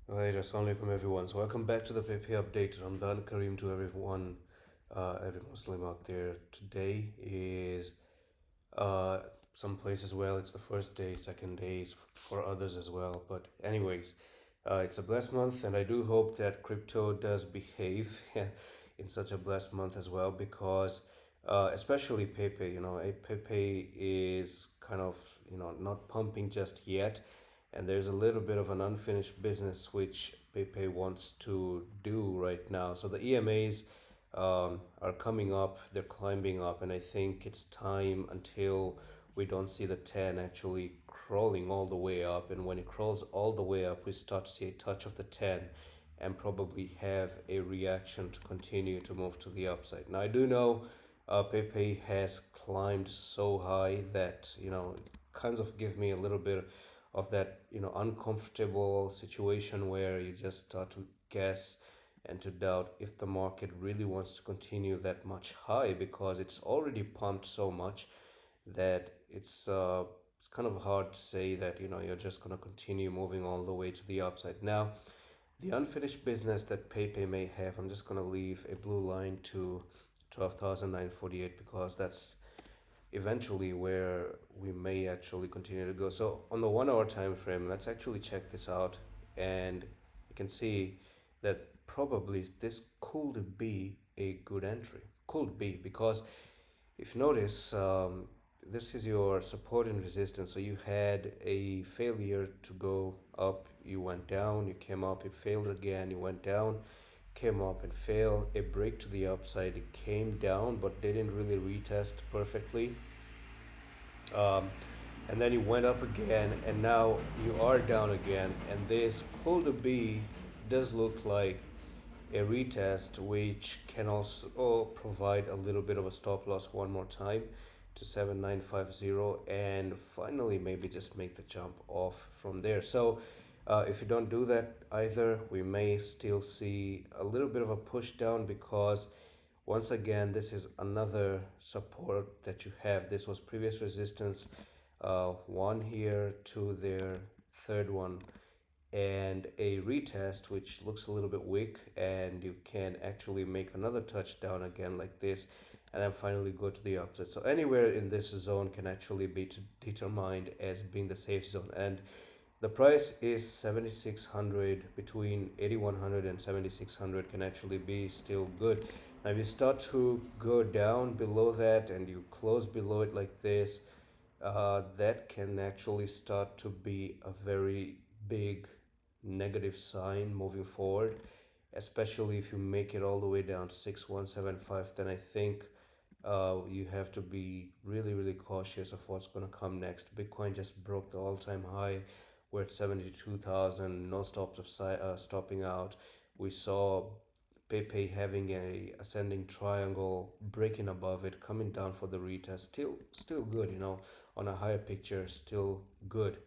Right, assalamualaikum everyone. So welcome back to the Pepe update. Ramadan Kareem to everyone, every Muslim out there. Today is uh, some places well. It's the first day, second days for others as well. But anyways, it's a blessed month, and I do hope that crypto does behave in such a blessed month as well, because especially Pepe, Pepe is kind of not pumping just yet, and there's a little bit of an unfinished business which Pepe wants to do right now. So the EMAs are coming up, they're climbing up, and I think it's time until we don't see the 10 actually crawling all the way up. And when it crawls all the way up, we start to see a touch of the 10 and probably have a reaction to continue to move to the upside. Now, I do know Pepe has climbed so high that, it kind of give me a little bit of that, uncomfortable situation where you just start to guess and to doubt if the market really wants to continue that much high, because it's already pumped so much that it's kind of hard to say that you're just going to continue moving all the way to the upside. Now, the unfinished business that Pepe may have, I'm just going to leave a blue line to 12,948, because that's eventually where we may actually continue to go. So on the 1 hour time frame, let's actually check this out, and you can see that probably this could be a good entry. Could be, because if you notice, this is your support and resistance. So you had a failure to go up, you went down, you came up, you failed again, you went down, came up and failed, a break to the upside, it came down but didn't really retest perfectly. um, and then you went up again, and now you are down again, and this could be, does look like a retest, which can also provide a little bit of a stop loss one more time to 7950, and finally maybe just make the jump off from there. So if you don't do that either, we may still see a little bit of a push down, because once again, this is another support that you have. This was previous resistance, one here, two there, third one, and a retest which looks a little bit weak, and you can actually make another touchdown again like this, and then finally go to the upside. So anywhere in this zone can actually be determined as being the safe zone, and the price is 7600. Between 8100 and 7600 can actually be still good. Now if you start to go down below that and you close below it like this, that can actually start to be a very big negative sign moving forward, especially if you make it all the way down to 6175. Then I think you have to be really, really cautious of what's going to come next. Bitcoin just broke the all-time high. We're at 72,000, no stops of stopping out. We saw Pepe having a ascending triangle, breaking above it, coming down for the retest. Still good, on a higher picture, still good.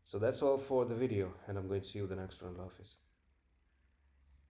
So that's all for the video, and I'm going to see you the next one. Love is.